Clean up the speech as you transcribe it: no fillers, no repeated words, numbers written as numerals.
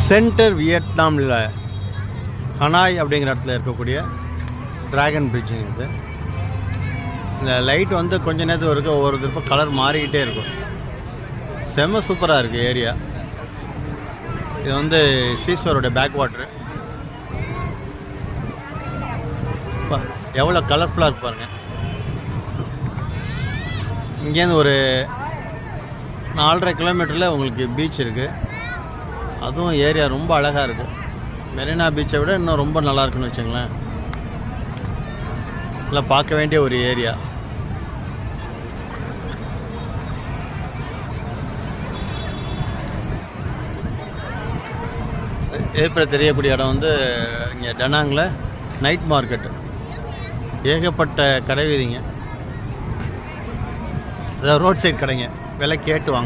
Centre வியட்நாமில் Hanoi அப்படிங்கிற இடத்துல இருக்கக்கூடிய ட்ராகன் பிரிட்ஜுங்க இது. இந்த லைட் வந்து கொஞ்ச நேரத்துக்கு வரைக்கும் ஒவ்வொரு திருப்ப கலர் மாறிக்கிட்டே இருக்கும். செம்ம சூப்பராக இருக்குது ஏரியா. இது வந்து சீஸ்வரோட பேக் வாட்ரு. எவ்வளோ கலர்ஃபுல்லாக இருக்கு பாருங்கள். இங்கேருந்து ஒரு 4.5 கிலோமீட்டரில் உங்களுக்கு பீச் இருக்குது. அதுவும் ஏரியா ரொம்ப அழகாக இருக்குது. மெரினா பீச்சை விட இன்னும் ரொம்ப நல்லா இருக்குன்னு வச்சுங்களேன். இல்லை பார்க்க வேண்டிய ஒரு ஏரியா. ஏப்ரல் தெரியக்கூடிய இடம் வந்து இங்கே டனாங்கில் நைட் மார்க்கெட்டு. ஏகப்பட்ட கடை வீதிங்க, அதாவது ரோட் சைட் கடைங்க. விலை கேட்டு வாங்க.